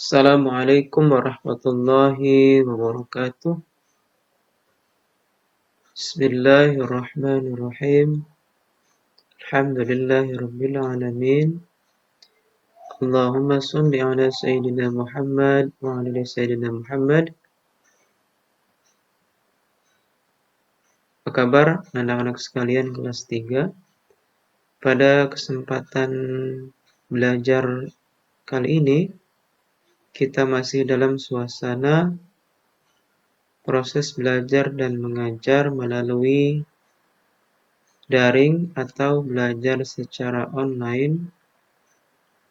Assalamualaikum warahmatullahi wabarakatuh. Bismillahirrahmanirrahim. Alhamdulillahirabbil alamin. Allahumma shalli ala sayyidina Muhammad wa ala ali sayyidina Muhammad. Apa kabar anak-anak sekalian kelas 3? Pada kesempatan belajar kali ini kita masih dalam suasana proses belajar dan mengajar melalui daring atau belajar secara online.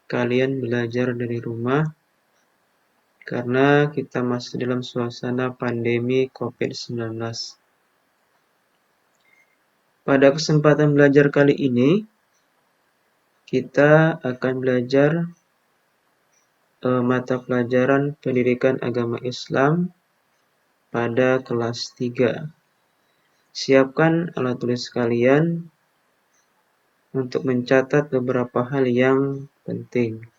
Kalian belajar dari rumah karena kita masih dalam suasana pandemi COVID-19. Pada kesempatan belajar kali ini kita akan belajar mata pelajaran pendidikan agama Islam pada kelas 3. Siapkan alat tulis kalian untuk mencatat beberapa hal yang penting.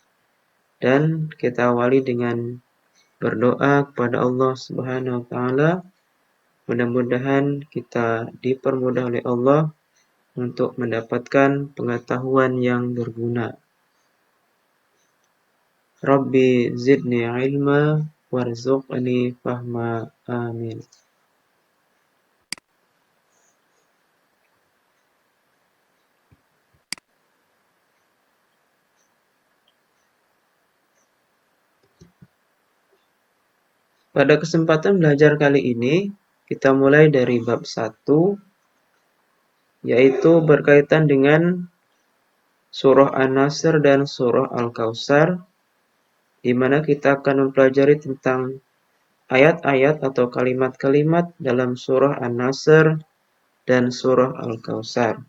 Dan kita awali dengan berdoa kepada Allah Subhanahu wa taala. Mudah-mudahan kita dipermudah oleh Allah untuk mendapatkan pengetahuan yang berguna. Rabbi zidni ilma warzuqni fahma. Amin. Pada kesempatan belajar kali ini, kita mulai dari bab 1, yaitu berkaitan dengan surah An-Nasr dan surah Al-Kautsar, di mana kita akan mempelajari tentang ayat-ayat atau kalimat-kalimat dalam surah An-Nasr dan surah Al-Kautsar.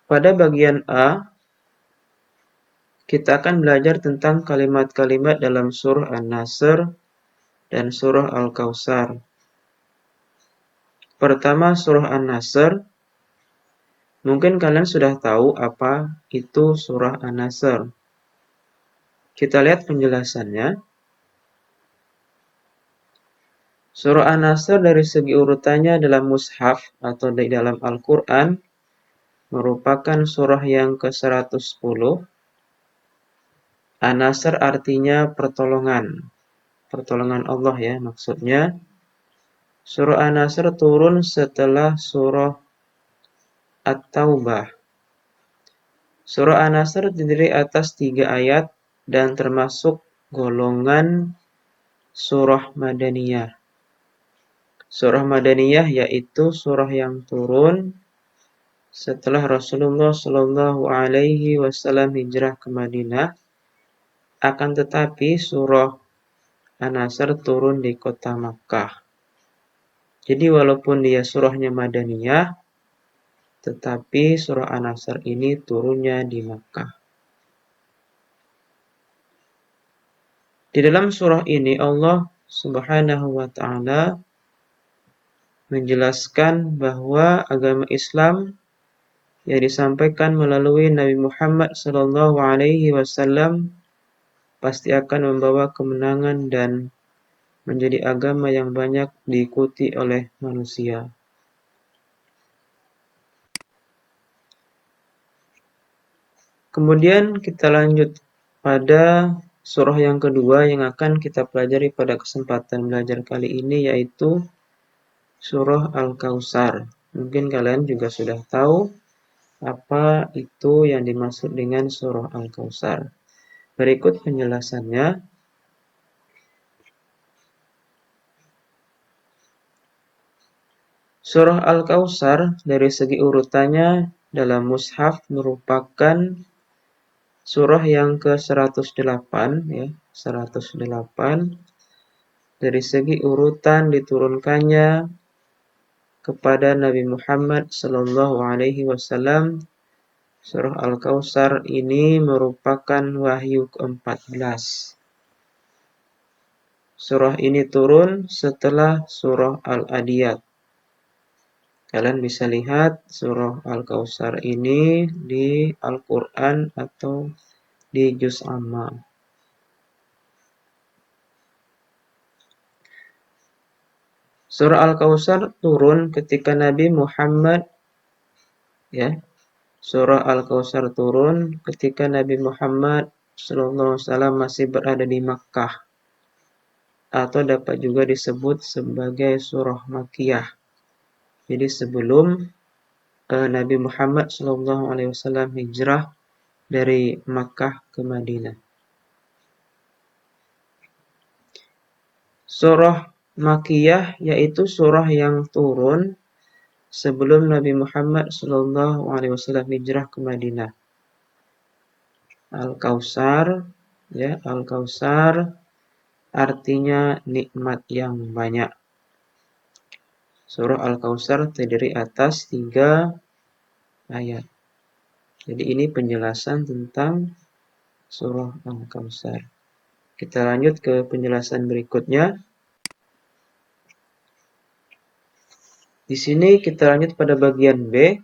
Pada bagian A, kita akan belajar tentang kalimat-kalimat dalam surah An-Nasr dan surah Al-Kautsar. Pertama, surah An-Nasr. Mungkin kalian sudah tahu apa itu surah An-Nasr. Kita lihat penjelasannya. Surah An-Nasr dari segi urutannya dalam mushaf atau di dalam Al-Quran merupakan surah yang ke-110. An-Nasr artinya pertolongan. Pertolongan Allah ya maksudnya. Surah An-Nasr turun setelah surah At-Taubah. Surah An-Nasr terdiri atas 3 ayat dan termasuk golongan surah Madaniyah. Surah Madaniyah yaitu surah yang turun setelah Rasulullah Shallallahu Alaihi Wasallam hijrah ke Madinah. Akan tetapi surah An-Nasr turun di kota Makkah. Jadi walaupun dia surahnya Madaniyah, tetapi surah An-Nasr ini turunnya di Makkah. Di dalam surah ini Allah Subhanahu wa taala menjelaskan bahwa agama Islam yang disampaikan melalui Nabi Muhammad sallallahu alaihi wasallam pasti akan membawa kemenangan dan menjadi agama yang banyak diikuti oleh manusia. Kemudian kita lanjut pada surah yang kedua yang akan kita pelajari pada kesempatan belajar kali ini, yaitu surah Al-Kautsar. Mungkin kalian juga sudah tahu apa itu yang dimaksud dengan surah Al-Kautsar. Berikut penjelasannya. Surah Al-Kautsar dari segi urutannya dalam mushaf merupakan surah yang ke-108 ya, 108. Dari segi urutan diturunkannya kepada Nabi Muhammad sallallahu alaihi wasallam, surah Al-Kautsar ini merupakan wahyu ke-14. Surah ini turun setelah surah Al-Adiyat. Kalian bisa lihat surah Al-Kautsar ini di Al-Quran atau di Juz Amma. Surah Al-Kautsar turun ketika Nabi Muhammad, ya. Surah Al-Kautsar turun ketika Nabi Muhammad SAW masih berada di Makkah, atau dapat juga disebut sebagai surah Makkiyah. Jadi sebelum Nabi Muhammad SAW hijrah dari Makkah ke Madinah. Surah Makkiyah yaitu surah yang turun sebelum Nabi Muhammad SAW hijrah ke Madinah. Al-Kautsar, ya, Al-Kautsar artinya nikmat yang banyak. Surah Al-Kautsar terdiri atas 3 ayat. Jadi ini penjelasan tentang surah Al-Kautsar. Kita lanjut ke penjelasan berikutnya. Di sini kita lanjut pada bagian B.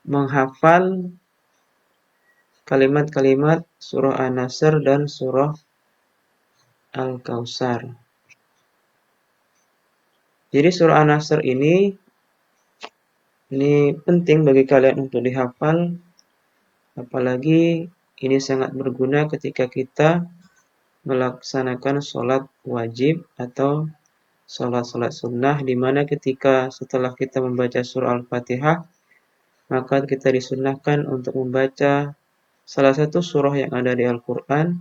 Menghafal kalimat-kalimat surah An-Nasr dan surah Al-Kautsar. Jadi surah An-Nasr ini penting bagi kalian untuk dihafal, apalagi ini sangat berguna ketika kita melaksanakan sholat wajib atau sholat sunnah, di mana ketika setelah kita membaca surah Al-Fatihah, maka kita disunnahkan untuk membaca salah satu surah yang ada di Al-Quran.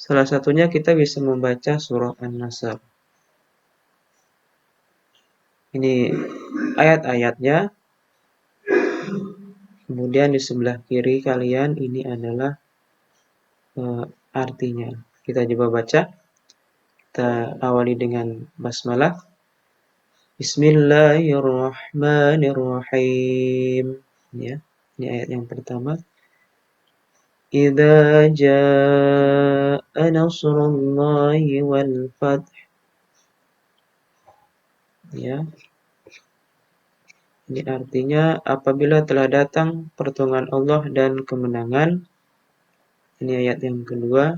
Salah satunya kita bisa membaca surah An-Nasr. Ini ayat-ayatnya. Kemudian di sebelah kiri kalian ini adalah artinya. Kita coba baca. Kita awali dengan basmalah. Bismillahirrahmanirrahim. Ya, ini ayat yang pertama. Idza jaa nasrullahi wal fath. Ya. Ini artinya apabila telah datang pertolongan Allah dan kemenangan. Ini ayat yang kedua.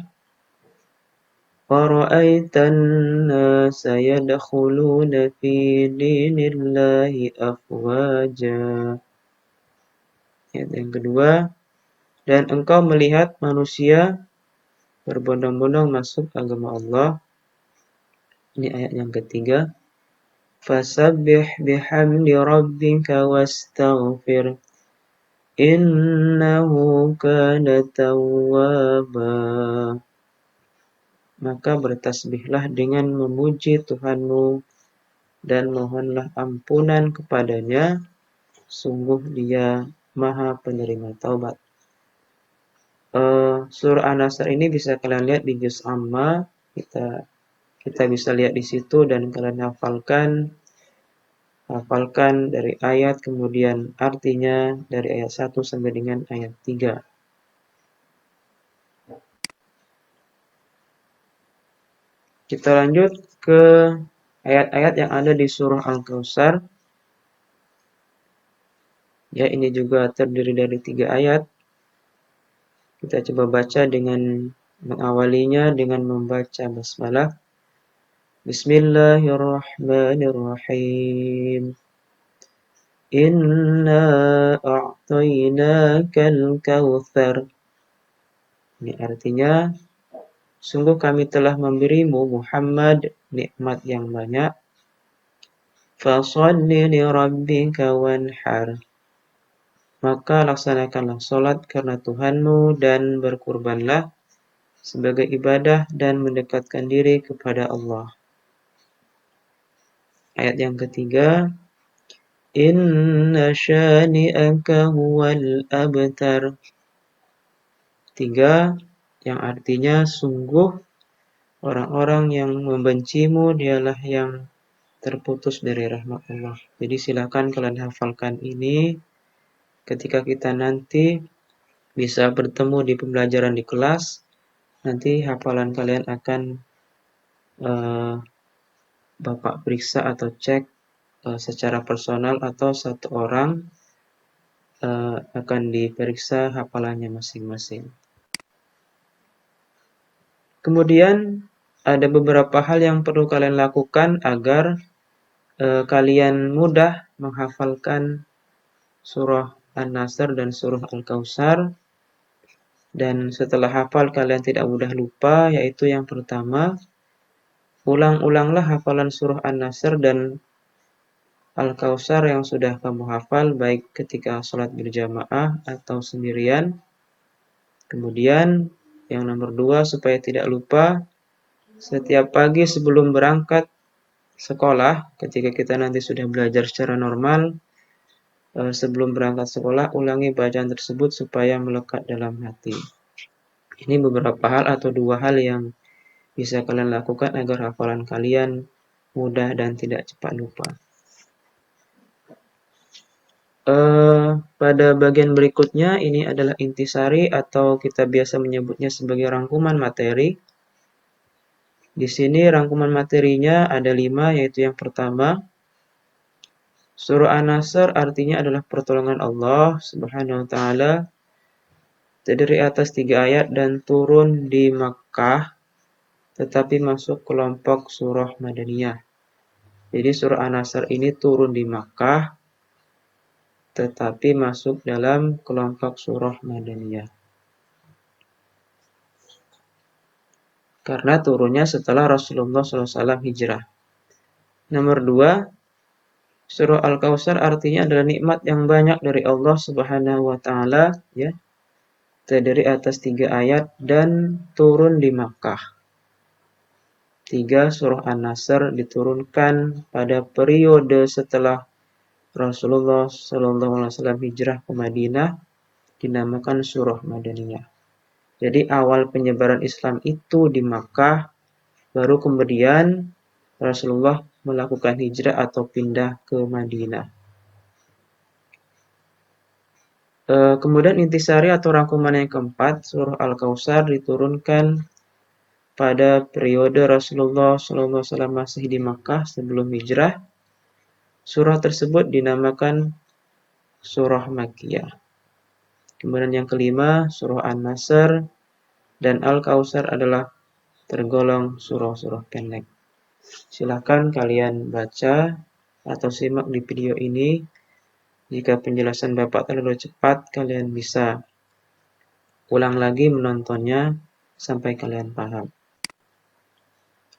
وَرَأَيْتَ النَّاسَ يَدْخُلُونَ فِي دِينِ اللَّهِ أَفْوَاجًا. Ayat yang kedua. Dan engkau melihat manusia berbondong-bondong masuk agama Allah. Ini ayat yang ketiga. فَسَبِّحْ بِحَمْدِ رَبِّكَ وَاسْتَغْفِرْ إِنَّهُ كَانَ تَوَّابًا. Maka bertasbihlah dengan memuji Tuhanmu dan mohonlah ampunan kepadanya, sungguh Dia Maha Penerima Taubat. Surah An-Nasr ini bisa kalian lihat di Juz Amma. Kita bisa lihat di situ dan kalian hafalkan dari ayat, kemudian artinya dari ayat 1 sampai dengan ayat 3. Kita lanjut ke ayat-ayat yang ada di surah Al-Kautsar. Ya, ini juga terdiri dari 3 ayat. Kita coba baca dengan mengawalinya dengan membaca basmalah. Bismillahirrahmanirrahim. Inna a'tainakal kautsar. Ini artinya, sungguh kami telah memberimu Muhammad nikmat yang banyak. Fasholli li rabbika wanhar. Maka laksanakanlah sholat karena Tuhanmu dan berkurbanlah sebagai ibadah dan mendekatkan diri kepada Allah. Ayat yang ketiga. Inna syani'aka huwal abtar. 3. Yang artinya sungguh orang-orang yang membencimu dialah yang terputus dari rahmat Allah. Jadi silakan kalian hafalkan ini ketika kita nanti bisa bertemu di pembelajaran di kelas. Nanti hafalan kalian akan Bapak periksa atau cek secara personal atau satu orang akan diperiksa hafalannya masing-masing. Kemudian ada beberapa hal yang perlu kalian lakukan agar kalian mudah menghafalkan surah An-Nasr dan surah Al-Kautsar, dan setelah hafal kalian tidak mudah lupa, yaitu yang pertama, ulang-ulanglah hafalan surah An-Nasr dan Al-Kautsar yang sudah kamu hafal, baik ketika sholat berjamaah atau sendirian. Kemudian yang nomor 2, supaya tidak lupa, setiap pagi sebelum berangkat sekolah, ketika kita nanti sudah belajar secara normal, sebelum berangkat sekolah, ulangi bacaan tersebut supaya melekat dalam hati. Ini beberapa hal atau 2 hal yang bisa kalian lakukan agar hafalan kalian mudah dan tidak cepat lupa. Pada bagian berikutnya, ini adalah intisari atau kita biasa menyebutnya sebagai rangkuman materi. Di sini rangkuman materinya ada 5, yaitu yang pertama, surah An-Nasr artinya adalah pertolongan Allah Subhanahu wa taala, terdiri atas 3 ayat dan turun di Makkah, tetapi masuk kelompok surah Madaniyah. Jadi surah An-Nasr ini turun di Makkah, tetapi masuk dalam kelompok surah Madaniyah. Karena turunnya setelah Rasulullah SAW hijrah. Nomor 2, surah Al-Kautsar artinya adalah nikmat yang banyak dari Allah Subhanahu wa taala, ya. Terdiri atas 3 ayat dan turun di Makkah. 3, surah An-Nasr diturunkan pada periode setelah Rasulullah SAW hijrah ke Madinah, dinamakan surah Madaniyah. Jadi awal penyebaran Islam itu di Makkah, baru kemudian Rasulullah melakukan hijrah atau pindah ke Madinah. Kemudian intisari atau rangkuman yang keempat, surah Al-Kautsar diturunkan pada periode Rasulullah SAW masih di Makkah sebelum hijrah. Surah tersebut dinamakan surah Makkiyah. Kemudian yang kelima, surah An-Nasr dan Al-Kautsar adalah tergolong surah-surah pendek. Silakan kalian baca atau simak di video ini. Jika penjelasan Bapak terlalu cepat, kalian bisa ulang lagi menontonnya sampai kalian paham.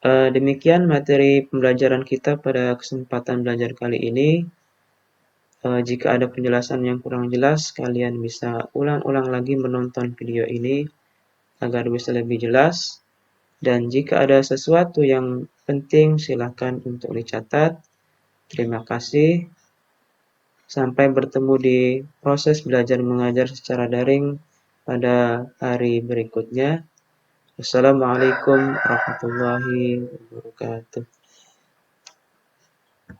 Demikian materi pembelajaran kita pada kesempatan belajar kali ini. Jika ada penjelasan yang kurang jelas, kalian bisa ulang-ulang lagi menonton video ini agar bisa lebih jelas. Dan jika ada sesuatu yang penting, silakan untuk dicatat. Terima kasih. Sampai bertemu di proses belajar mengajar secara daring pada hari berikutnya. Wassalamualaikum warahmatullahi wabarakatuh.